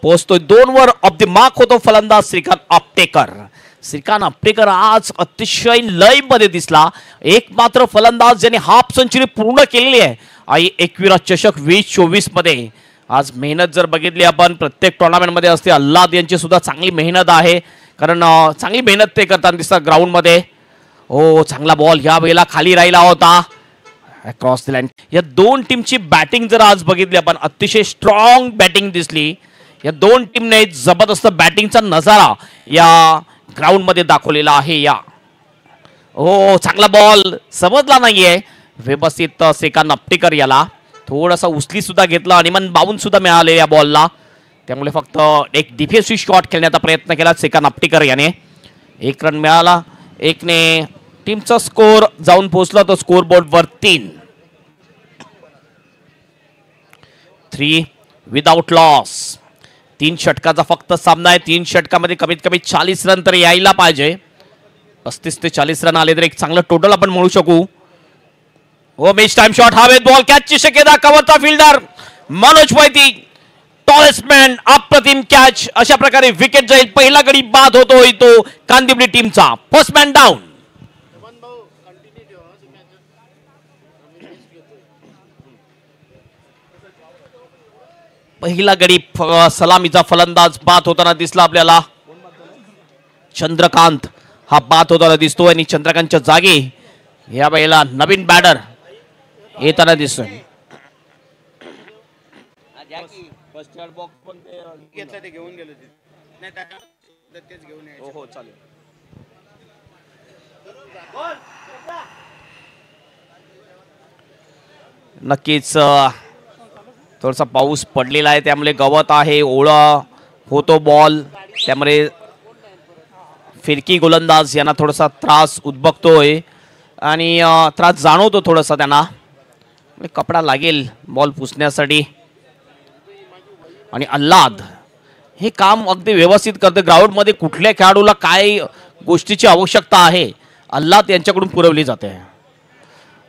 पोहोचतोय 2 वर of the mark होतो फलंदाज श्रीकांत आपटेकर. श्रीकांत आपटेकर आज अतिशय लय मध्ये दिसला. एक मात्र फलंदाज ज्याने हाफ सेंचुरी पूर्ण केलेली आहे आई एकविरा चषक 2024 मध्ये. आज मेहनत जर बघितली आपण प्रत्येक टुर्नामेंट मध्ये असते. अल्लाद यांची सुद्धा चांगली मेहनत आहे कारण चांगली मेहनत ते करताना दिसतात ग्राउंड मध्ये. हो चांगला बॉल ह्या वेळेला खाली राहिला होता क्रॉस द लाईन. या दोन टीमची बॅटिंग जर आज बघितली आपण अतिशय स्ट्रॉंग बॅटिंग दिसली. या दोन टीमने जबरदस्त बॅटिंगचा नजारा या ग्राउंड मध्ये दाखवलेला आहे. या हो चांगला बॉल समजला नाहीये व्यवस्थित. श्रीकांत आपटेकर याला थोडासा उचली सुद्धा घेतला आणि मन बावून सुद्धा मिळाले या बॉलला. त्यामुळे फक्त एक डिफेन्सिव्ह शॉट खेळण्याचा प्रयत्न केला श्रीकांत आपटेकर याने. 1 रन मिळाला. एकने टीमचा स्कोर जाऊन पोहोचला तो स्कोर बोर्ड वर 3 विदाउट लॉस. 3 षटकाचा फक्त सामना आहे. 3 षटकामध्ये कमीत कमी 40 रन तर यायला पाहिजे. 35 ते 40 रन आले तर एक चांगलं टोटल आपण म्हणू शकू. हो मॅच टाइम शॉट हवेत बॉल कॅचची शक्यता. कव्हरचा फिल्डर मनोज वैती टॉलेस्ट मॅन अप्रतिम कॅच. अशा प्रकारे विकेट जाईल. पहिला गडी बाद होतोय तो कांदिवली टीमचा. First man down. पहिला गडी सलामीचा फलंदाज बाद होताना दिसला आपल्याला. चंद्रकांत हा बाद होताना दिसतोय आणि चंद्रकांतच्या जागी या वेळेला नवीन बॅटर येताना दिसतोय. नक्कीच थोडासा पाऊस पडलेला आहे त्यामुळे गवत आहे ओळा होतो बॉल. त्यामुळे फिरकी गोलंदाज यांना थोडासा त्रास उद्भवतोय आणि त्रास जाणवतो थोडासा त्यांना. कपडा लागेल बॉल पुसण्यासाठी. आणि अल्लाद हे काम अगदी व्यवस्थित करते. ग्राउंड मध्ये कुठल्या खेळाडूला काय गोष्टीची आवश्यकता आहे अल्लाद यांच्याकडून पुरवली जाते.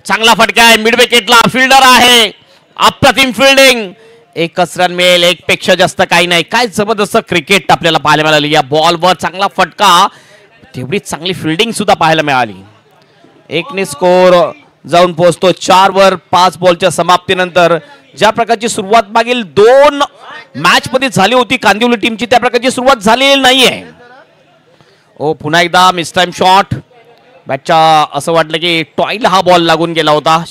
चांगला फटका आहे मिड विकेटला. फिल्डर आहे अप्रतिम फिल्डिंग. 1 रन मिळेल. 1 पेक्षा जास्त काही नाही. काय जबरदस्त क्रिकेट आपल्याला पाहायला मिळाली. या बॉलवर चांगला फटका तेवढीच चांगली फिल्डिंग सुद्धा पाहायला मिळाली. 1 ने स्कोर जाऊन पोहोचतो 4 वर 5 बॉलच्या समाप्तीनंतर. ज्या प्रकारची सुरुवात मागील 2 मॅच मध्ये झाली होती कांदिवली टीमची त्या प्रकारची सुरुवात झालेली नाहीये. ओ पुन्हा एकदा मिस टाइम शॉट. बॅटच्या असं वाटलं की टॉयला हा बॉल लागून गेला होता.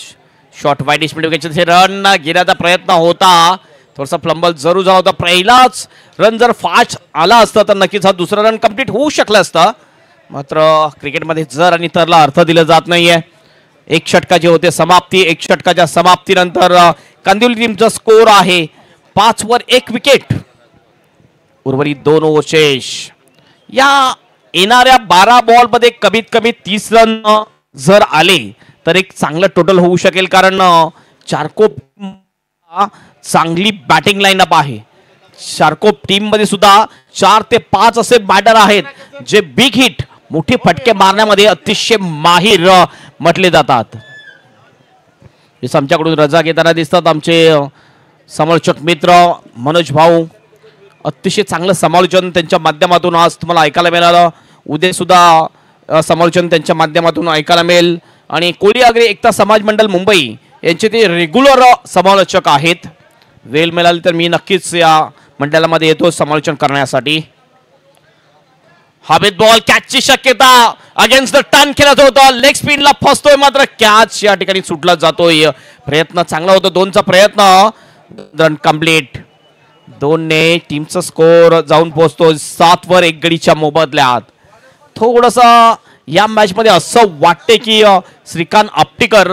शॉट वाईडिश मिड विकेटचे रन घेण्याचा प्रयत्न होता. थोडासा फ्लंबल जरूर झाला होता. पहिलाच रन जर फास्ट आला असता तर नक्कीच हा दुसरा रन कंप्लीट होऊ शकला असता. मात्र क्रिकेटमध्ये जर आणि तरला अर्थ दिला जात नाहीये. 1 षटकाचे होते समाप्ती. 1 षटकाच्या समाप्तीनंतर कांदिवली टीमचा स्कोर आहे 5 वर 1 विकेट. उर्वरित 2 ओव्हर शेष. या येणाऱ्या 12 बॉल मध्ये कमीत कमी 30 रन जर आले तर एक चांगलं टोटल होऊ शकेल. कारण चारकोप चांगली बॅटिंग लाईनअप आहे. चारकोप टीम मध्ये सुद्धा 4 ते 5 असे बॅटर आहेत जे बिग हिट मोठे फटके मारण्यामध्ये अतिशय माहिर म्हटले जातात. आमच्याकडून रजा घेताना दिसतात आमचे समालोचक मित्र मनोज भाऊ. अतिशय चांगलं समालोचन त्यांच्या माध्यमातून आज तुम्हाला ऐकायला मिळालं. उद्या सुद्धा समालोचन त्यांच्या माध्यमातून ऐकायला मिळेल. आणि कोळी आगरी एकता समाज मंडळ मुंबई यांचे ते रेग्युलर समालोचक आहेत. वेळ मिळाली तर मी नक्कीच या मंडळामध्ये येतो समालोचन करण्यासाठी. हवेत बॉल कॅचची शक्यता. अगेन्स्ट द टर्न खेळत होता. लेग स्पिनला फसतोय मात्र कॅच या ठिकाणी सुटला जातोय. प्रयत्न चांगला होता. 2चा प्रयत्न. Run complete. 2 ने टीमचा स्कोर जाऊन पोहोचतो 7 वर 1 गडीच्या मोबदल्यात. थोडंसं या मॅच मध्ये असं वाटते की श्रीकांत आपटेकर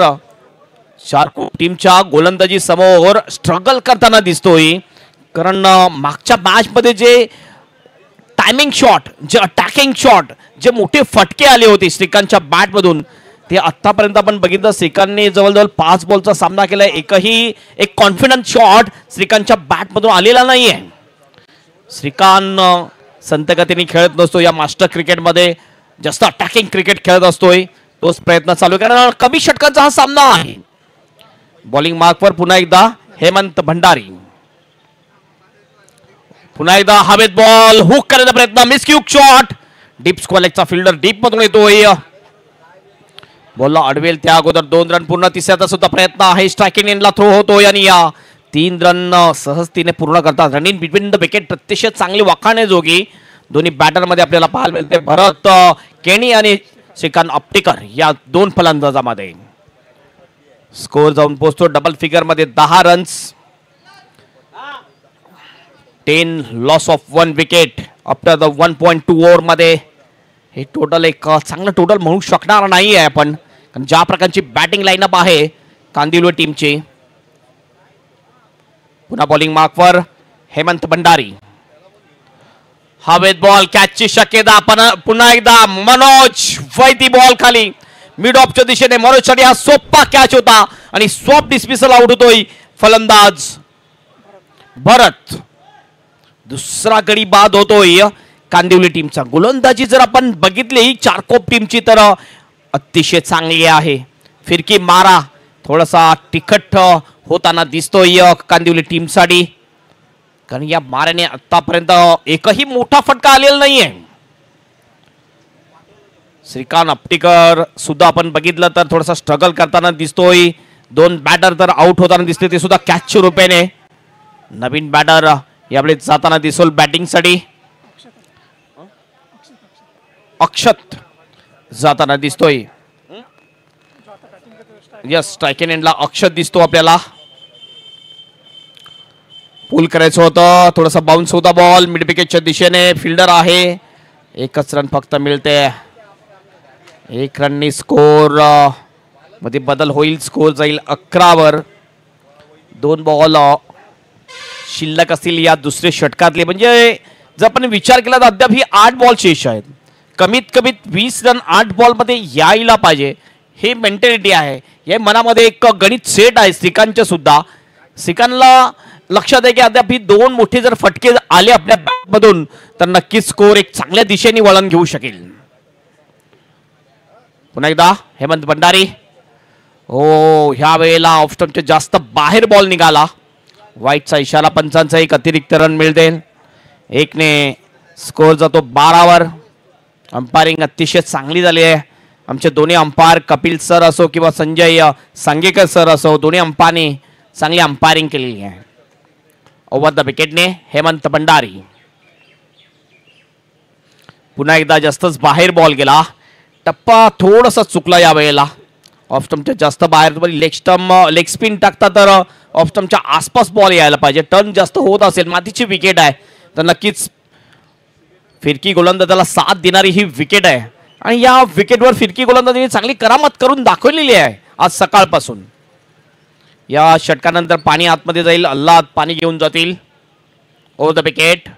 चारकोप टीमच्या गोलंदाजी समोर स्ट्रगल करताना दिसतोय. कारण मागच्या मॅच मध्ये जे टायमिंग शॉट जे अटॅकिंग शॉट जे मोठे फटके आले होते श्रीकांतच्या बॅट मधून ते आतापर्यंत आपण बघितलं श्रीकांतने जवळजवळ 5 बॉलचा सामना केलाय. एकही एक कॉन्फिडन्स शॉट श्रीकांतच्या बॅट मधून आलेला नाहीये. श्रीकांत संतगतीने खेळत नसतो या मास्टर क्रिकेटमध्ये. जास्त अटॅकिंग क्रिकेट खेळत असतोय. तोच प्रयत्न चालू आहे कारण कमी षटकांचा हा सामना आहे. बॉलिंग मार्कवर पुन्हा एकदा हेमंत भंडारी. पुन्हा एकदा हवेत बॉल हुक करायचा प्रयत्न, मिस क्यूक शॉट, डीप स्क्वेअरचा फिल्डर डीप मधून येतोय, बॉलला अडवेल त्या अगोदर 2 रन पूर्ण. तिसऱ्याचा सुद्धा प्रयत्न आहे, स्ट्रायकिंग एंडला थ्रो होतोय आणि या 3 रन सहजतेने पूर्ण करतात. रनिंग बिटवीन द विकेट अतिशय चांगली वाखाणे जोगी दोन्ही बॅटर मध्ये आपल्याला पाहायला मिळते. भरत केणी आणि श्रीकांत अपटेकर या 2 फलंदाजामध्ये स्कोर जाऊन पोहोचतो डबल फिगर मध्ये 10 runs, 10 loss of 1 wicket after the 1.2 over मध्ये. हे टोटल एक चांगलं टोटल म्हणू शकणार नाही आहे आपण, कारण ज्या प्रकारची बॅटिंग लाईनअप आहे कांदिवली टीमची. पुन्हा बॉलिंग मार्कवर हेमंत भंडारी, हवेत बॉल, कॅचची शक्यता. पुन्हा एकदा मनोज वैती बॉल खाली मिड ऑफच्या दिशेने. मनोजसाठी हा सोपा कॅच होता आणि सॉफ्ट डिस्मिसल आउट होतोय फलंदाज भरत. दुसरा गडी बाद होतोय कांदिवली टीमचा. गोलंदाजी जर आपण बघितली चारकोप टीमची तर अतिशय चांगली आहे. फिरकी मारा थोडासा तिखट होताना दिसतोय कांदिवली टीमसाठी, कारण या माऱ्याने आतापर्यंत एकही मोठा फटका आलेला नाहीये. श्रीकांत अपटेकर सुद्धा आपण बघितलं तर थोडासा स्ट्रगल करताना दिसतोय. 2 बॅटर तर आउट होताना दिसते, ते सुद्धा कॅचच्या रूपाने. नवीन बॅटर यावेळी जाताना दिसोल बॅटिंग साठी, अक्षत जाताना दिसतोय. यस, स्ट्रायकिंग एंडला अक्षत दिसतो आपल्याला. पुल करायचं होतं, थोडासा बाउन्स होता बॉल मिड विकेटच्या दिशेने. फिल्डर आहे, 1च रन फक्त मिळते. 1 रननी स्कोर मध्ये बदल होईल, स्कोर जाईल 11 वर. 2 बॉल शिल्लक असतील या दुसरे षटकातले. म्हणजे जर आपण विचार केला तर अद्याप ही 8 बॉल शेष आहेत. कमीत कमीत 20 रन 8 बॉल मध्ये यायला पाहिजे, हे मेंटॅलिटी आहे. या मनामध्ये एक गणित सेट आहे श्रीकांतच्या सुद्धा. श्रीकांतला लक्षात आहे की अद्याप ही 2 मोठे जर फटके आले आपल्या बॅटमधून तर नक्कीच स्कोर एक चांगल्या दिशेने वळण घेऊ शकेल. पुन्हा एकदा हेमंत भंडारी. हो, ह्या वेळेला ऑफ स्टंपच्या जास्त बाहेर बॉल निघाला. वाईटचा इशारा, पंचांचा एक अतिरिक्त रन मिळते. 1 ने स्कोर जातो 12 वर. अंपायरिंग अतिशय चांगली झाली आहे. आमचे दोन्ही अंपायर कपिल सर असो किंवा संजय सांगेकर सर असो, दोन्ही अंपायरने चांगली अंपायरिंग केलेली आहे. ओव्हर द विकेटने हेमंत भंडारी. पुन्हा एकदा जास्तच बाहेर बॉल गेला, टप्पा थोडासा चुकला या वेळेला. ऑफ स्टंपच्या जास्त बाहेर लेग स्पिन टाकता तर ऑफ स्टंपच्या आसपास बॉल यायला पाहिजे. टर्न जास्त होत असेल, मातीची विकेट आहे तर नक्कीच फिरकी गोलंदाजाला साथ देणारी ही विकेट आहे. आणि या विकेटवर फिरकी गोलंदाजाने चांगली करामत करून दाखवलेली आहे आज सकाळपासून. या षटकानंतर पाणी आतमध्ये जाईल, अल्लाद पाणी घेऊन जातील. Over the wicket.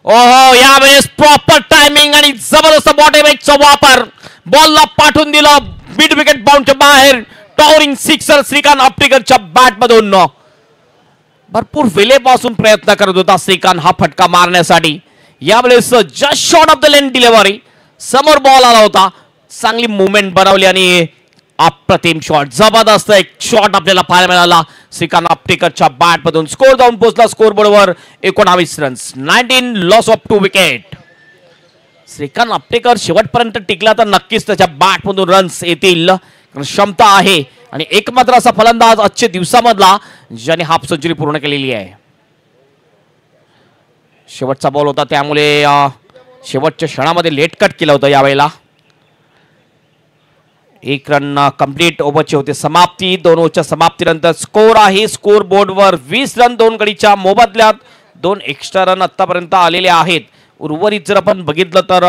ओहो, यावेळेस प्रॉपर टायमिंग आणि जबरदस्त बॉडी वेगचा वापर. बॉलला पाठवून दिलं मिड विकेट बाउंडच्या बाहेर. टॉवरिंग सिक्सर श्रीकांत अपटेकरच्या बॅट मधून. भरपूर वेळेपासून प्रयत्न करत होता श्रीकांत हा फटका मारण्यासाठी. यावेळेस just shot of the lane delivery, समोर बॉल आला होता, चांगली मुवमेंट बनवली आणि अप्रतिम शॉट, जबरदस्त एक शॉट आपल्याला पाहायला मिळाला श्रीकांत अपटेकरच्या बॅट मधून. स्कोर जाऊन पोहोचला स्कोर बोर्डवर 19 runs, 19 loss of 2 wicket. Shrikant Apatekar शेवटपर्यंत टिकला तर नक्कीच त्याच्या बॅट मधून रन्स येतील, क्षमता आहे. आणि एकमात्र असा फलंदाज आजच्या दिवसामधला ज्याने हाफ सेंचुरी पूर्ण केलेली आहे. शेवटचा बॉल होता त्यामुळे शेवटच्या क्षणामध्ये लेट कट केलं होतं यावेळेला. 1 रन कंप्लीट ओव्हरची होते समाप्ती. 2 ओव्हरच्या समाप्तीनंतर स्कोर आहे स्कोर बोर्डवर 20 रन 2 गडीच्या मोबदल्यात. 2 एक्स्ट्रा रन आतापर्यंत आलेले आहेत. उर्वरित जर आपण बघितलं तर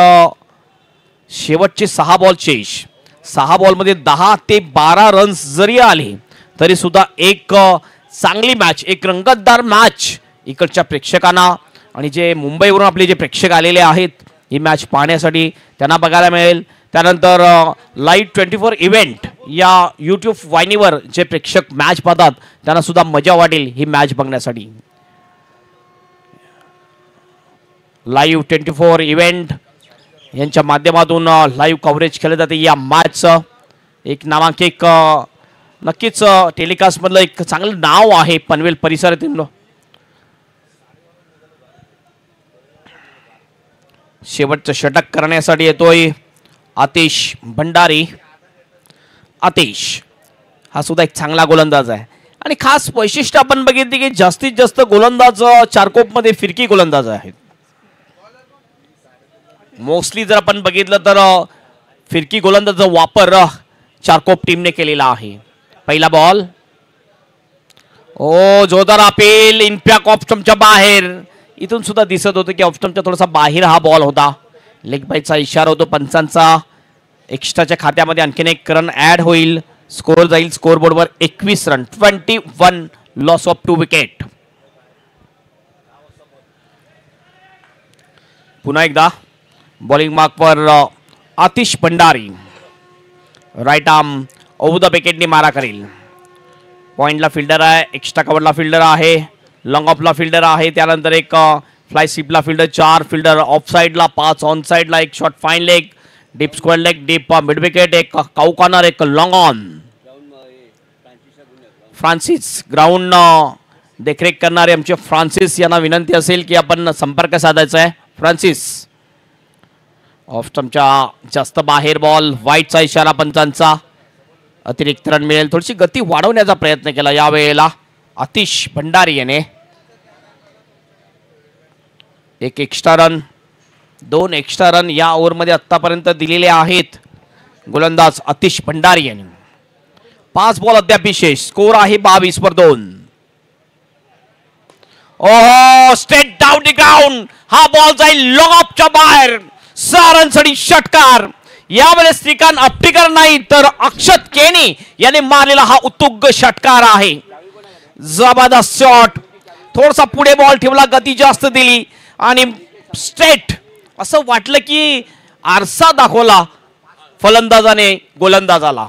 शेवटचे 6 बॉल शेष, 6 बॉलमध्ये 10 ते 12 रन्स जरी आले तरी सुद्धा एक चांगली मॅच, एक रंगतदार मॅच इकडच्या प्रेक्षकांना आणि जे मुंबईवरून आपले जे प्रेक्षक आलेले आहेत ही मॅच पाहण्यासाठी त्यांना बघायला मिळेल. त्यानंतर लाईव्ह 24 इव्हेंट या यूट्यूब वाहिनीवर जे प्रेक्षक मॅच पाहतात त्यांना सुद्धा मजा वाटेल ही मॅच बघण्यासाठी. लाईव्ह 24 इव्हेंट यांच्या माध्यमातून लाईव्ह कव्हरेज केलं जाते या मॅचचं. एक नामांकित शेवटचं षटक करण्यासाठी येतोय आतिश भंडारी. आतिश हा सुद्धा एक चांगला गोलंदाज आहे आणि खास वैशिष्ट्य आपण बघितले की जास्तीत जास्त गोलंदाज चारकोपमध्ये फिरकी गोलंदाज आहेत. मोस्टली जर आपण बघितलं तर फिरकी गोलंदाजाचा वापर चारकोप टीमने केलेला आहे. पहिला बॉल. ओ जोरदार अपील इनपॅक्ट ऑफ स्टंपच्या बाहेर. इथून सुद्धा दिसत होतं की ऑफ स्टंपच्या थोडासा बाहेर हा बॉल होता. लेग बायचा इशारा होतो पंचांचा. एक्स्ट्राच्या खात्यामध्ये आणखीन एक रन ऍड होईल. स्कोर जाईल स्कोर बोर्डवर 21 रन. 21 loss of 2 wicket. पुन्हा एकदा बॉलिंग मार्कवर Atish Bhandari. Right arm over the विकेटने मारा करेल. पॉइंटला फिल्डर आहे, एक्स्ट्रा कव्हरला फिल्डर आहे, लॉंग ऑफला फिल्डर आहे, त्यानंतर एक फ्लाय स्वीपला फिल्डर, 4 फिल्डर ऑफ साइडला, 5 ऑन साइडला, एक short fine leg, deep square leg, deep mid wicket, एक काऊ कॉर्नर, एक लॉंग ऑन. फ्रान्सिस ग्राउंड देखरेख करणारे आमचे फ्रान्सिस यांना विनंती असेल की आपण संपर्क साधायचा आहे. फ्रान्सिस ऑफ स्टंपच्या जास्त बाहेर बॉल. वाईटचा इशारा पंचांचा. अतिरिक्त रन मिळेल. थोडीशी गती वाढवण्याचा प्रयत्न केला यावेळेला आतिश भंडारी याने. एक एक्स्ट्रा रन, 2 एक्स्ट्रा रन या ओव्हरमध्ये आतापर्यंत दिलेले आहेत गोलंदाज आतिश भंडारी यांनी. 5 बॉल अद्याप विशेष. स्कोर आहे 22-2. ओहो स्ट्रेट डाऊन द ग्राउंड. हा बॉल जाईल लॉंग ऑफच्या बाहेर. 6 रनसाठी षटकार. यावेळेस श्रीकांत अपटीकर नाही तर अक्षत केनी याने मारलेला हा उत्तुंग षटकार आहे. जबरदस्त शॉट. थोडासा पुढे बॉल ठेवला, गती जास्त दिली आणि स्ट्रेट असं वाटलं की आरसा दाखवला फलंदाजाने गोलंदाजाला.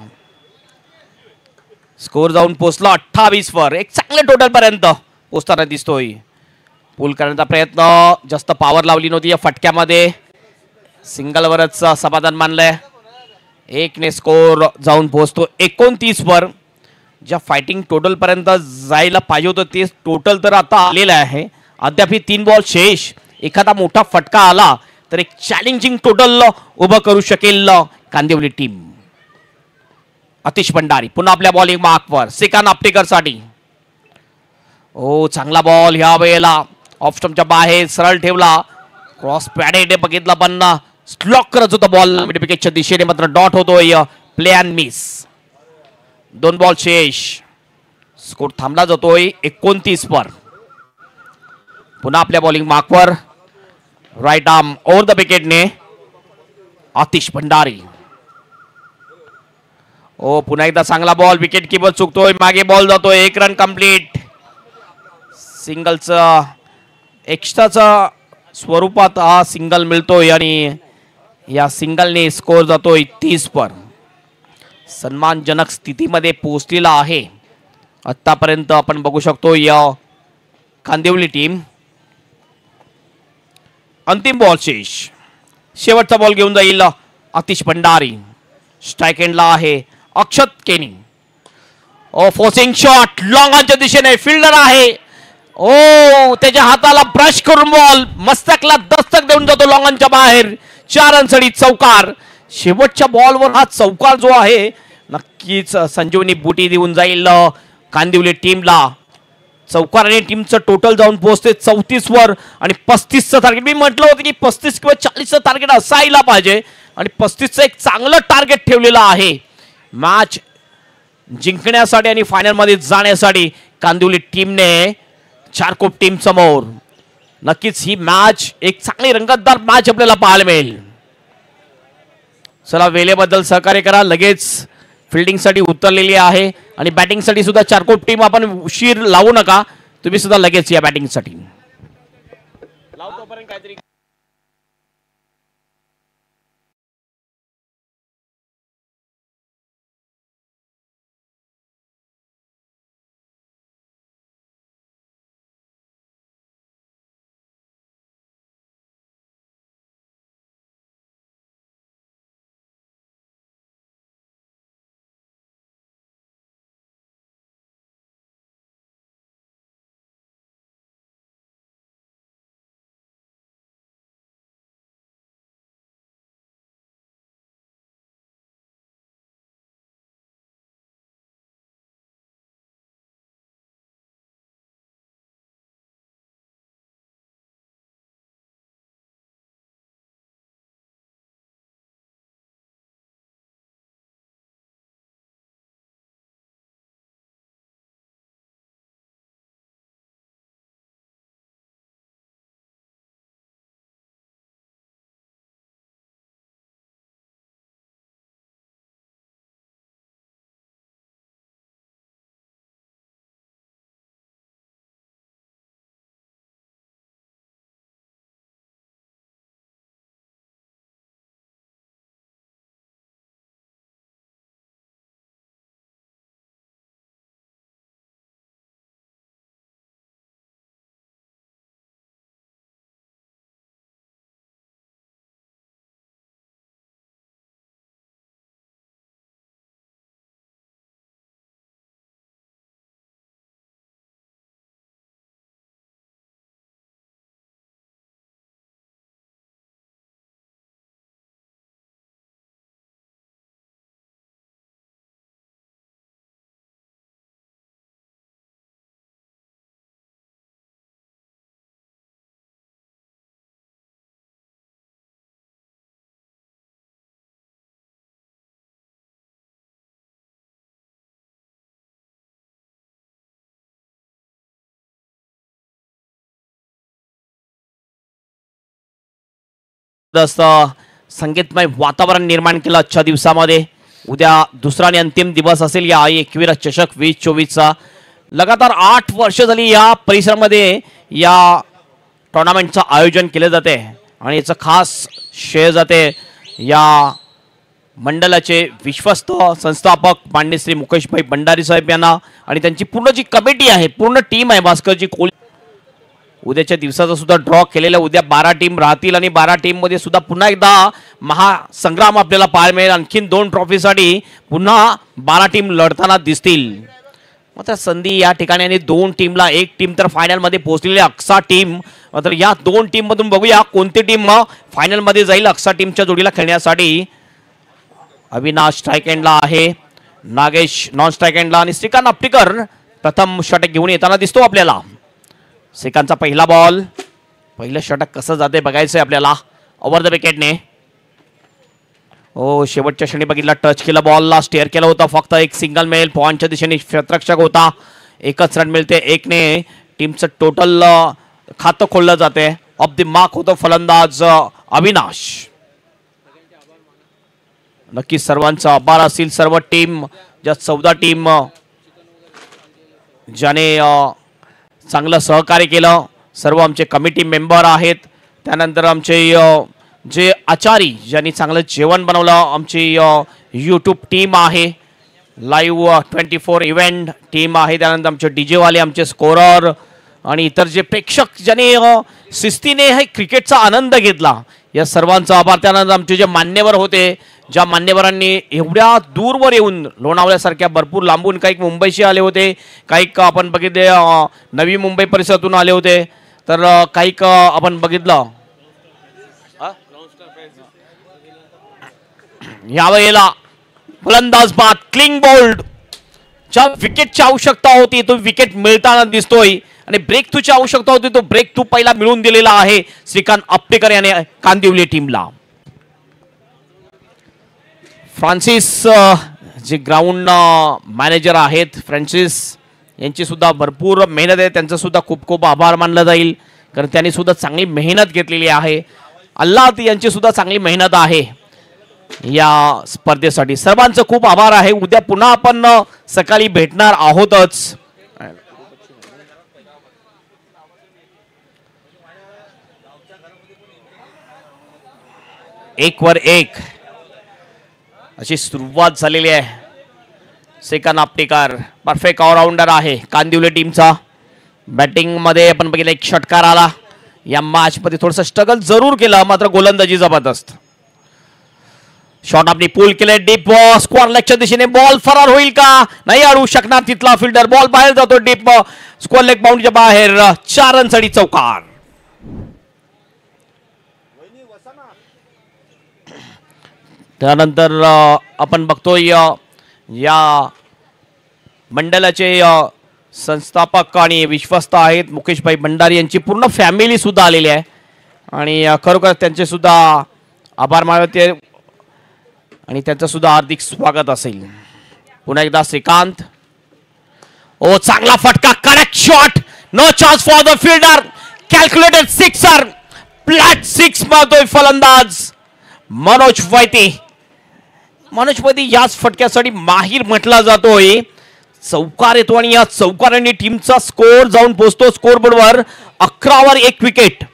स्कोर जाऊन पोहोचला 28 वर. एक चांगले टोटल पर्यंत पोहोचताना दिसतोय. पुल करण्याचा प्रयत्न, जास्त पॉवर लावली नव्हती या फटक्यामध्ये. सिंगलवरच समाधान मानलंय. 1 ने स्कोर जाऊन पोहोचतो 29 वर. ज्या फायटिंग टोटल पर्यंत जायला पाहिजे होतं ते टोटल तर आता आलेलं आहे. अद्याप 3 बॉल शेष. एखादा मोठा फटका आला तर एक चॅलेंजिंग टोटल उभं करू शकेल कांदिवली टीम. आतिश भंडारी पुन्हा आपल्या बॉलिंग मार्कवर श्रीकांत अपटेकर साठी. ओ चांगला बॉल ह्या वेळेला ऑफ स्टंपच्या बाहेर सरळ ठेवला. क्रॉस पॅडेड बघितला पण स्लॉक करत होता बॉल मिड विकेटच्या दिशेने, मात्र डॉट होतोय. Play and miss. 2 बॉल शेष. स्कोर थांबला जातोय 29 वर. पुन्हा आपल्या बॉलिंग मार्कवर राईट आर्म ओव्हर द विकेटने आतिश भंडारी. ओ पुन्हा एकदा चांगला बॉल. Wicket keeper चुकतोय. मागे बॉल जातोय. 1 रन कंप्लीट. सिंगलचं एक्स्ट्राचा स्वरूपात हा सिंगल मिळतोय आणि या सिंगलने स्कोर जातोय 30 वर. सन्मानजनक स्थितीमध्ये पोहोचलेला आहे आतापर्यंत आपण बघू शकतो या कांदिवली टीम. अंतिम बॉल शेष. शेवटचा बॉल घेऊन जाईल आतिश भंडारी. स्ट्राइक एंडला आहे अक्षत केनी. ओ फोर्सिंग शॉट लॉंग ऑनच्या दिशेने. फिल्डर आहे. ओ त्याच्या हाताला ब्रश करून बॉल मस्तकला दस्तक देऊन जातो लॉंग ऑनच्या बाहेर. 4 रनसाठी चौकार. शेवटच्या बॉलवर हा चौकार जो आहे नक्कीच संजीवनी बुटी देऊन जाईल कांदिवली टीमला. चौकाराने टीमचं टोटल जाऊन पोहोचते 34 वर आणि 35चं टार्गेट. मी म्हटलं होतं की 35 किंवा 40चं टार्गेट असायला पाहिजे आणि 35चं एक चांगलं टार्गेट ठेवलेलं आहे मॅच जिंकण्यासाठी आणि फायनलमध्ये जाण्यासाठी कांदिवली टीमने चारकोप टीम समोर. नक्कीच ही मॅच एक चांगली रंगतदार मॅच आपल्याला पाहायला मिळेल. चला वेळेबद्दल सहकार्य करा. लगेच फिल्डिंगसाठी उतरलेली आहे आणि बॅटिंगसाठी सुद्धा चारकोप टीम आपण उशीर लावू नका. तुम्ही सुद्धा लगेच या बॅटिंगसाठी. जबरदस्त संगीतमय वातावरण निर्माण केलं आजच्या दिवसामध्ये. उद्या दुसरा आणि अंतिम दिवस असेल या एकविरा चषक 2024चा. लगातार 8 वर्ष झाली या परिसरामध्ये या टुर्नामेंटचं आयोजन केले जाते आणि याचं खास श्रेय जाते या मंडळाचे विश्वस्त संस्थापक माननीय श्री मुकेशभाई भंडारी साहेब यांना आणि त्यांची पूर्ण जी कमिटी आहे, पूर्ण टीम आहे. भास्करजी कोहली उद्याच्या दिवसाचा सुद्धा ड्रॉ केलेला. उद्या 12 टीम राहतील आणि 12 टीम मध्ये सुद्धा पुन्हा एकदा महासंग्राम आपल्याला पाहायला मिळेल. आणखीन 2 ट्रॉफीसाठी पुन्हा 12 टीम लढताना दिसतील. मात्र संधी या ठिकाणी आणि 2 टीमला, एक टीम तर फायनल मध्ये पोहोचलेली अक्सा टीम. मात्र या 2 टीम मधून बघूया कोणती टीम फायनल मध्ये जाईल अक्सा टीमच्या जोडीला खेळण्यासाठी. अविनाश स्ट्राइक एंडला आहे, नागेश नॉन स्ट्राइक एंडला आणि श्रीकांत आपटीकर प्रथम षटक घेऊन येताना दिसतो आपल्याला. श्रीकांतचा पहिला बॉल, पहिलं षटक कसं जाते बघायचंय आपल्याला. ओव्हर द विकेटने शेवटच्या क्षणी बघितला, टच केला बॉलला, स्टेअर केलं होतं. फक्त एक सिंगल मिळेल, पॉईंटच्या दिशेने क्षेत्ररक्षक होता. एकच रन मिळते, एकने टीमचं टोटल खातं खोललं जाते. ऑफ द मार्क होतो फलंदाज अविनाश. नक्की सर्वांचा आभार असतील. सर्व टीम, ज्या 14 टीम ज्याने चांगलं सहकार्य केलं, सर्व आमचे कमिटी मेंबर आहेत. त्यानंतर आमचे जे आचारी ज्यांनी चांगलं जेवण बनवलं, आमची यूट्यूब टीम आहे, लाईव्ह 24 इव्हेंट टीम आहे. त्यानंतर आमचे डीजे वाले, आमचे स्कोरर आणि इतर जे प्रेक्षक ज्यांनी शिस्तीने हे क्रिकेटचा आनंद घेतला, या सर्वांचा आभार. त्यानंतर आमचे जे मान्यवर होते, ज्या मान्यवरांनी एवढ्या दूरवर येऊन, लोणावळ्यासारख्या भरपूर लांबून, काही मुंबईशी आले होते, काही आपण बघितले नवी मुंबई परिसरातून आले होते, तर काही आपण बघितलं यावेळेला फलंदाज बाद क्लिंग बोल्ड. ज्या विकेटची आवश्यकता होती तो विकेट मिळताना दिसतोय आणि ब्रेक थ्रूची आवश्यकता होती तो ब्रेक थ्रू पहिला मिळून दिलेला आहे श्रीकांत आपटेकर याने कांदिवली टीमला. फ्रान्सिस जे ग्राउंड मॅनेजर आहेत, फ्रान्सिस यांची सुद्धा भरपूर मेहनत आहे. त्यांचा सुद्धा खूप खूप आभार मानला जाईल, कारण त्यांनी सुद्धा चांगली मेहनत घेतलेली आहे. अल्लाह यांची सुद्धा चांगली मेहनत आहे या स्पर्धेसाठी. सर्वांचं खूप आभार आहे. उद्या पुन्हा आपण सकाळी भेटणार आहोतच. 1 वर 1 अशी सुरुवात झालेली आहे. श्रीकांत आपटेकर परफेक्ट ऑलराऊंडर आहे कांदिवली टीमचा. बॅटिंग मध्ये आपण बघितलं, एक षटकार आला. या मॅच मध्ये थोडंसं स्ट्रगल जरूर केलं, मात्र गोलंदाजी जबरदस्त. शॉट आपली पूल केले, डीप स्क्वेअर लेगच्या दिशेने बॉल फरार होईल का, नाही अडवू शकणार तिथला फिल्डर. बॉल बाहेर जातो, डीप स्क्वेअर लेग बाउंडरीच्या बाहेर. 4 रनसाठी चौकार. त्यानंतर आपण बघतोय या मंडळाचे संस्थापक आणि विश्वस्त आहेत मुकेशभाई भंडारी यांची पूर्ण फॅमिली सुद्धा आलेली आहे आणि खरोखर त्यांचे सुद्धा आभार मानते आणि त्यांचं सुद्धा हार्दिक स्वागत असेल. पुन्हा एकदा श्रीकांत, ओ चांगला फटका, correct shot, no chance for the fielder, calculated sixer, flat 6 मारतोय फलंदाज मनोज वैती. मनोज वैती याच फटक्यासाठी माहीर म्हटला जातोय. चौकार येतो आणि या चौकाराने टीमचा स्कोर जाऊन पोहोचतो स्कोर बोर्डवर 11 वर 1 विकेट.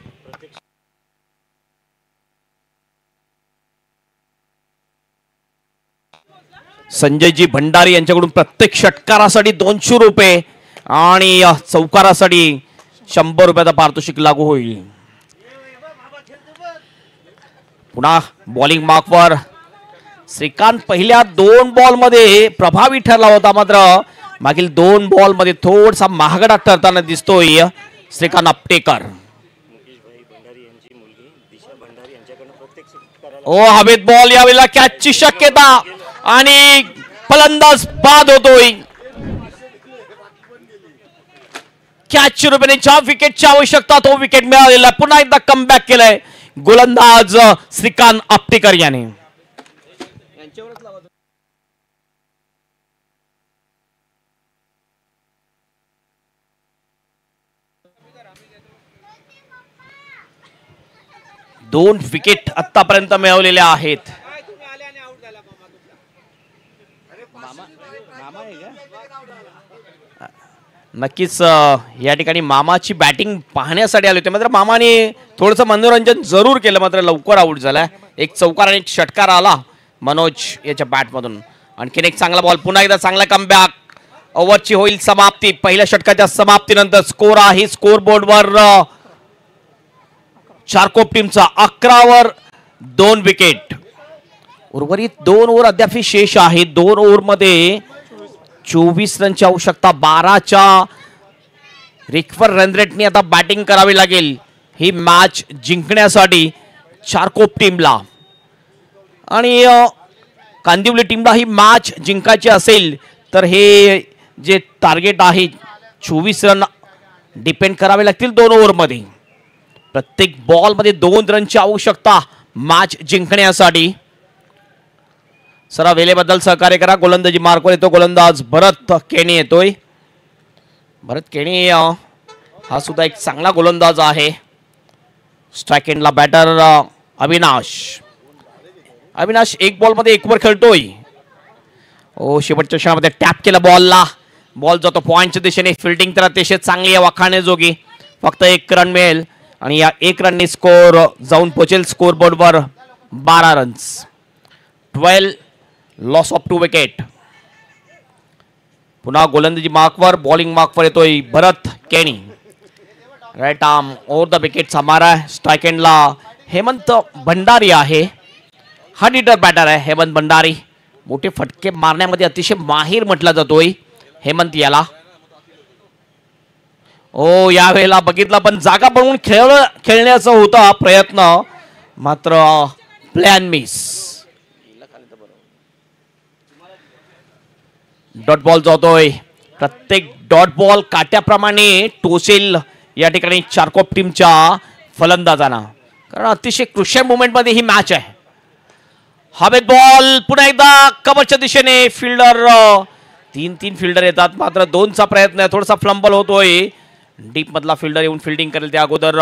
संजयजी भंडारी यांच्याकडून प्रत्येक षटकारासाठी 200 रुपये आणि चौकारासाठी 100 रुपयाचा पारितोषिक लागू होईल. पुन्हा बॉलिंग मार्कवर श्रीकांत पहिल्या 2 बॉल मध्ये प्रभावी ठरला होता, मात्र मागील 2 बॉल मध्ये थोडासा महागडा ठरताना दिसतोय श्रीकांत आपटेकर. ओ हवेत बॉल, यावेळेला कॅचची शक्यता आणि फलंदाज बाद होतोय. कॅचच्या रूपाने 4 विकेटची आवश्यकता, तो विकेट मिळालेला. पुन्हा एकदा कमबॅक केलाय गोलंदाज श्रीकांत आपटेकर याने. 2 विकेट आतापर्यंत मिळवलेल्या आहेत. नक्कीच या ठिकाणी मामाची बॅटिंग पाहण्यासाठी आले होते, मात्र मामाने थोडंसं मनोरंजन जरूर केलं, मात्र लवकर आऊट झालाय. एक चौकार आणि एक षटकार आला मनोज याच्या बॅटमधून. आणखीन एक चांगला बॉल, पुन्हा एकदा चांगला कमबॅक. ओव्हरची होईल समाप्ती. पहिल्या षटकाच्या समाप्तीनंतर स्कोर आहे स्कोर बोर्डवर चारकोप टीमचा 11 वर 2 विकेट. उर्वरित 2 ओव्हर अद्याप शेष आहे. 2 ओव्हरमध्ये 24 रनची आवश्यकता. 12च्या रिक्वर रन रेटने आता बॅटिंग करावी लागेल ही मॅच जिंकण्यासाठी चारकोप टीमला. आणि कांदिवली टीमला ही मॅच जिंकायची असेल तर हे जे टार्गेट आहे 24 रन डिपेंड करावे लागतील 2 ओव्हरमध्ये. प्रत्येक बॉलमध्ये 2 रनची आवश्यकता मॅच जिंकण्यासाठी. सरा वेळेबद्दल सहकार्य करा. गोलंदाजी मार्कवर येतो गोलंदाज भरत केणी येतोय. भरत केणी हा सुद्धा एक चांगला गोलंदाज आहे. स्ट्राइक एंडला बॅटर अविनाश. अविनाश 1 बॉलमध्ये 1 वर खेळतोय. शेवटच्या क्षणामध्ये टॅप केला बॉलला. बॉल जातो पॉइंटच्या दिशेने. फिल्डिंग तर अतिशय चांगली आहे वाखाणण्याजोगी. फक्त 1 रन मिळेल आणि या 1 रनने स्कोर जाऊन पोहोचेल स्कोर बोर्डवर 12 रन्स. 12 loss of 2 wicket. पुन्हा गोलंदाजी मार्कवर, बॉलिंग मार्कवर येतोय Bharat Keni. Right arm over the विकेटचा मारा. स्ट्राइक एंडला हेमंत भंडारी आहे. हार्ड हिटर बॅटर आहे हेमंत भंडारी. मोठे फटके मारण्यामध्ये अतिशय माहीर म्हटला जातोय हेमंत याला. यावेळेला बघितला पण जागा बनवून खेळण्याचा होता प्रयत्न, मात्र प्लॅन मिस. डॉट बॉल जातोय. प्रत्येक डॉट बॉल काट्याप्रमाणे टोचेल या ठिकाणी चारकोप टीमच्या फलंदाजांना, कारण अतिशय क्रुशियल मोमेंटमध्ये ही मॅच आहे. हवेत बॉल पुन्हा एकदा कव्हरच्या दिशेने. फिल्डर 3 फिल्डर येतात, मात्र 2चा प्रयत्न आहे. थोडासा फ्लंबल होतोय. डीप मधला फिल्डर येऊन फिल्डिंग करेल त्या अगोदर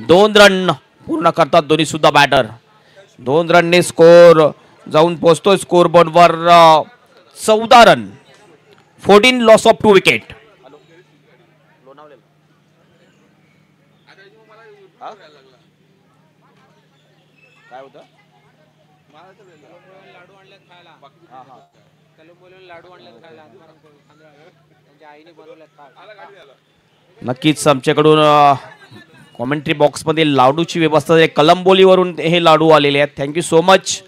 2 रन पूर्ण करतात दोन्ही सुद्धा बॅटर. 2 रनने स्कोर जाऊन पोहोचतोय स्कोर बोर्डवर 14 रन. 14 loss of 2 wicket. काय होतं? नक्कीच आमच्याकडून कॉमेंट्री बॉक्समध्ये लाडूची व्यवस्था आहे. कलंबोलीवरून हे लाडू आलेले आहेत. Thank you so much.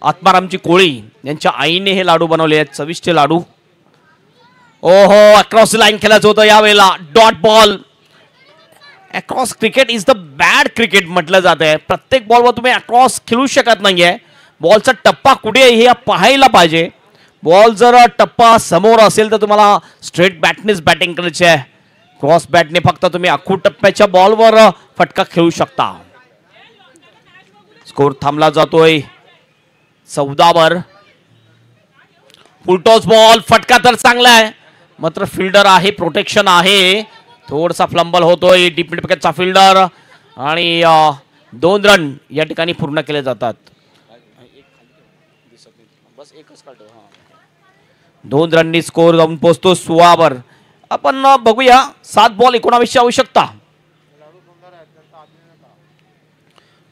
आत्मारामची कोळी यांच्या आईने हे लाडू बनवले आहेत, चविष्ट लाडू. ओहो, अक्रॉस लाईन खेळायचं होतं यावेळेला. Dot ball. Across cricket is the bad cricket म्हटलं जात आहे. प्रत्येक बॉलवर तुम्ही अक्रॉस खेळू शकत नाहीये. बॉलचा टप्पा कुठे आहे हे पाहायला पाहिजे. बॉल जर टप्पा समोर असेल तर तुम्हाला स्ट्रेट बॅटनेच बॅटिंग करायची आहे. क्रॉस बॅटने फक्त तुम्ही आखू टप्प्याच्या बॉलवर फटका खेळू शकता. स्कोर थांबला जातोय 14 वर. Full toss ball. फटका तर चांगला आहे, मात्र फिल्डर आहे, प्रोटेक्शन आहे. थोडासा फ्लंबल होतोय. डीप मिड विकेटचा फिल्डर आणि 2 रन या ठिकाणी पूर्ण केले जातात. 2 रननी स्कोर जाऊन पोहोचतो 16 वर. आपण बघूया 7 बॉल 19 ची आवश्यकता.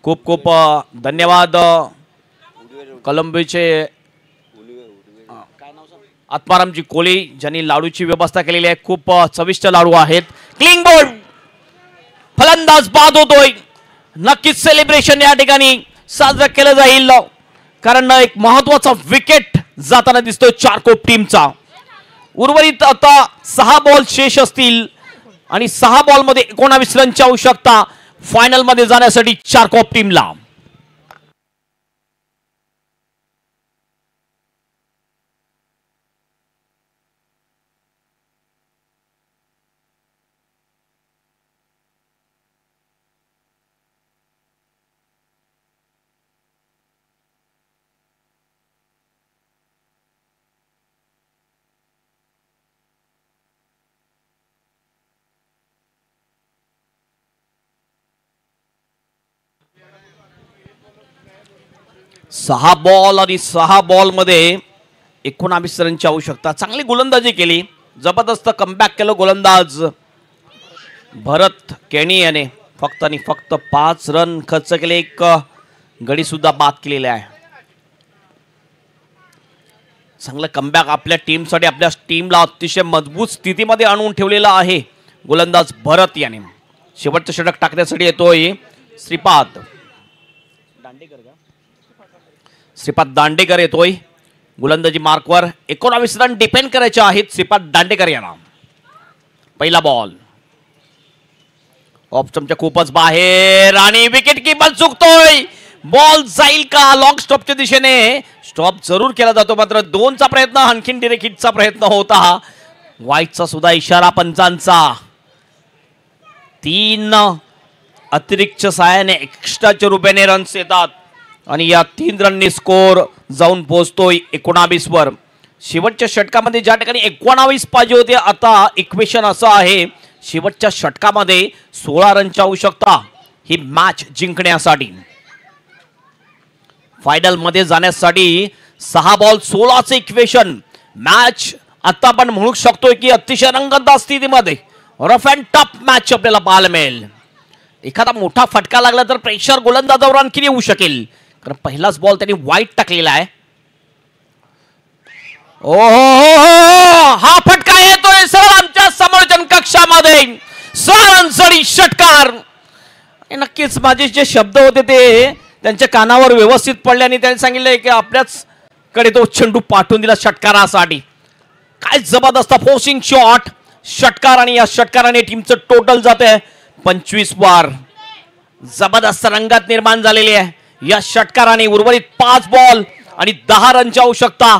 खूप खूप धन्यवाद कलंबीचे आत्मारामजी कोळी ज्यांनी लाडूची व्यवस्था केलेली आहे. खूप चविष्ट लाडू आहेत. Cling board. फलंदाज बाद होतोय. नक्कीच सेलिब्रेशन या ठिकाणी साजरं केलं जाईल, कारण एक महत्वाचा विकेट जाताना दिसतोय चारकोप टीमचा. उर्वरित आता 6 बॉल शेष असतील आणि 6 बॉलमध्ये 19 रनची आवश्यकता फायनल मध्ये जाण्यासाठी चारकोप टीमला. 6 बॉल आणि 6 बॉलमध्ये 19 रनची आवश्यकता. चांगली गोलंदाजी केली, जबरदस्त कमबॅक केलं गोलंदाज भरत केणी याने. फक्त आणि फक्त 5 रन खर्च केले, एक गडी सुद्धा बाद केलेले आहे. चांगलं कमबॅक आपल्या टीमसाठी, आपल्या टीमला अतिशय मजबूत स्थितीमध्ये आणून ठेवलेला आहे गोलंदाज भरत याने. शेवटचं षटक टाकण्यासाठी येतोय श्रीपाद दांडेकर येतोय गोलंदाजी मार्कवर. 19 रन डिपेंड करायचे आहेत श्रीपाद दांडेकर यांना. पहिला बॉल ऑफ स्टंपच्या खूपच बाहेर आणि विकेट कीपर चुकतोय. बॉल जाईल का? लॉंग स्टॉपच्या दिशेने स्टॉप जरूर केला जातो, मात्र 2चा प्रयत्न, आणखीन डिरेक्ट हिटचा प्रयत्न होता. वाईटचा सुद्धा इशारा पंचांचा. 3 अतिरिक्त साहाय्याने एक्स्ट्राच्या रुपयाने रन्स येतात आणि या 3 रननी स्कोर जाऊन पोहोचतोय 19 वर. शेवटच्या षटकामध्ये ज्या ठिकाणी 19 पाहिजे होते, आता इक्वेशन असं आहे, शेवटच्या षटकामध्ये 16 रनची आवश्यकता ही मॅच जिंकण्यासाठी. फायनल मध्ये जाण्यासाठी 6 बॉल 16चे इक्वेशन. मॅच आता आपण म्हणू शकतोय की अतिशय रंगतदार स्थितीमध्ये रफ अँड टफ मॅच आपल्याला पाहायला मिळेल. एखादा मोठा फटका लागला तर प्रेशर गोलंदाजावर आणखी येऊ शकेल, कारण पहिलाच बॉल त्यांनी वाईट टाकलेला आहे. ओहो, हा फटका येतोय सरळ आमच्या समोरच्या कक्षामध्ये. 6 रनसाठी षटकार. नक्कीच माझे जे शब्द होते ते त्यांच्या कानावर व्यवस्थित पडले आणि त्यांनी सांगितले की आपल्याच कडे तो चेंडू पाठवून दिला षटकारासाठी. काय जबरदस्त फोर्सिंग शॉट, षटकार, आणि या षटकाराने टीमचं टोटल जाते 25 वर. जबरदस्त रंगत निर्माण झालेली आहे या षटकाराने. उर्वरित 5 बॉल आणि 10 रनची आवश्यकता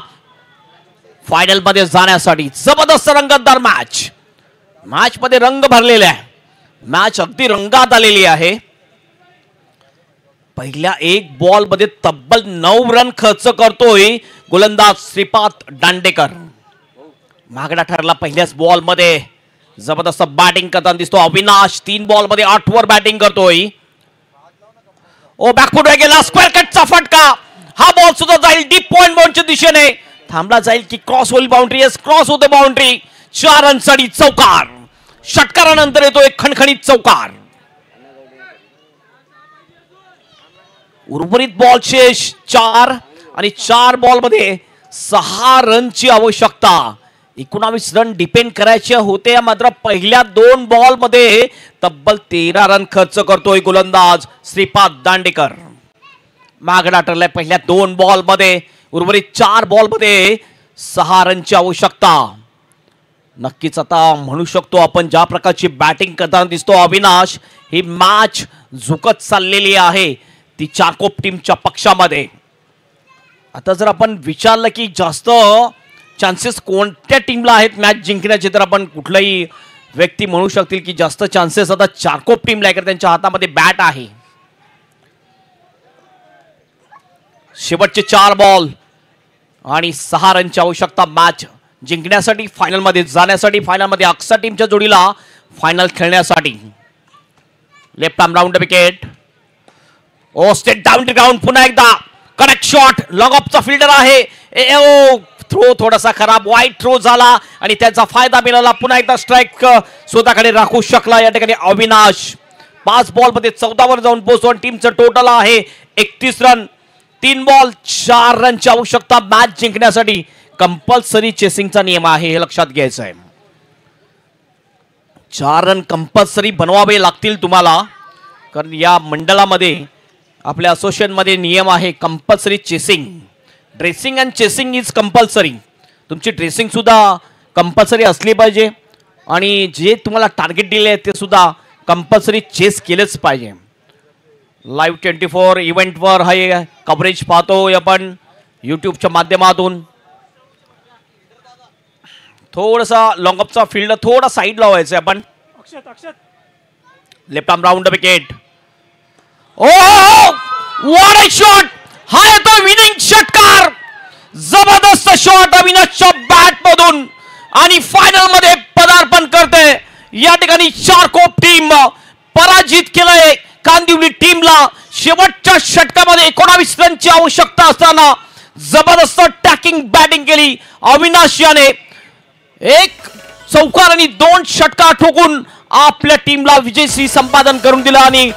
फायनल मध्ये जाण्यासाठी. जबरदस्त रंगतदार मॅच, मॅच मध्ये रंग भरलेले आहे, मॅच अगदी रंगात आलेली आहे. पहिल्या 1 बॉल मध्ये तब्बल 9 रन खर्च करतोय गोलंदाज श्रीपाद दांडेकर. मागडा ठरला पहिल्याच बॉल मध्ये. जबरदस्त बॅटिंग करताना दिसतो अविनाश. 3 बॉल मध्ये 8 वर बॅटिंग करतोय. ओ बॅकफुट गेला, स्क्वेअर कटचा फटका. हा बॉल सुद्धा जाईल डीप पॉइंट बाउंड्रीच्या दिशेने. थांबला जाईल की क्रॉस होईल बाउंड्री? क्रॉस होते बाउंड्री. 4 रनसाठी चौकार. षटकारानंतर येतो एक खणखणीत चौकार. उर्वरित बॉलचे 4 आणि 4 बॉल मध्ये 6 रनची आवश्यकता. 19 रन डिपेंड करायचे होते, मात्र पहिल्या 2 बॉल मध्ये तब्बल 13 रन खर्च करतोय गोलंदाज श्रीपाद दांडेकर. मागडा ठरलाय पहिल्या 2 बॉल मध्ये. उर्वरित 4 बॉल मध्ये 6 रनची आवश्यकता. नक्कीच आता म्हणू शकतो आपण ज्या प्रकारची बॅटिंग करताना दिसतो अविनाश, ही मॅच झुकत चाललेली आहे ती चारकोप टीमच्या पक्षामध्ये. आता जर आपण विचारलं की जास्त चान्सेस कोणत्या टीमला आहेत मॅच जिंकण्याचे, तर आपण कुठलाही व्यक्ती म्हणू शकतील की जास्त चान्सेस आता चारकोप टीमला आहे, कारण त्यांच्या हातामध्ये बॅट आहे. शेवटचे 4 बॉल आणि 6 रनची आवश्यकता मॅच जिंकण्यासाठी, फायनल मध्ये जाण्यासाठी, फायनल मध्ये अक्सा टीमच्या जोडीला फायनल खेळण्यासाठी. Left arm round wicket. ओ स्टेट डाऊन टू ग्राउंड. पुन्हा एकदा कनेक्ट शॉट. लॉंग ऑफचा फिल्डर आहे. थ्रो थोडासा खराब, वाईट थ्रो झाला आणि त्याचा फायदा मिळाला. पुन्हा एकदा स्ट्राईक स्वतःकडे राखू शकला या ठिकाणी अविनाश. 5 बॉल मध्ये 14 वर जाऊन पोहोचतो आणि टीमचं टोटल आहे 31 रन. 3 बॉल 4 रनची आवश्यकता मॅच जिंकण्यासाठी. कंपल्सरी चेसिंगचा नियम आहे, हे लक्षात घ्यायचं आहे. 4 रन कंपल्सरी बनवावे लागतील तुम्हाला, कारण या मंडळामध्ये आपल्या असोसिएशन मध्ये नियम आहे compulsory chasing. Dressing and chasing is compulsory. तुमची ड्रेसिंग सुद्धा कंपल्सरी असली पाहिजे आणि जे तुम्हाला टार्गेट दिले आहे ते सुद्धा कंपल्सरी चेस केलेच पाहिजे. लाईव्ह 24 इव्हेंटवर हे कव्हरेज पाहतोय आपण यूट्यूबच्या माध्यमातून. थोडासा लॉंग ऑफचा फील्ड थोडा साईड लावायचं आपण. Left arm round wicket. Oh what a shot. हा येतो विनिंग षटकार. जबरदस्त शॉट अविनाशच्या बॅट मधून आणि फायनल मध्ये पदार्पण करते. या ठिकाणी चारकोप टीम पराजित केलंय कांदिवली टीमला. शेवटच्या षटकामध्ये 19 रनची आवश्यकता असताना जबरदस्त टॅकिंग बॅटिंग केली अविनाश याने. एक चौकार आणि 2 षटकार ठोकून आपल्या टीमला विजयश्री संपादन करून दिला आणि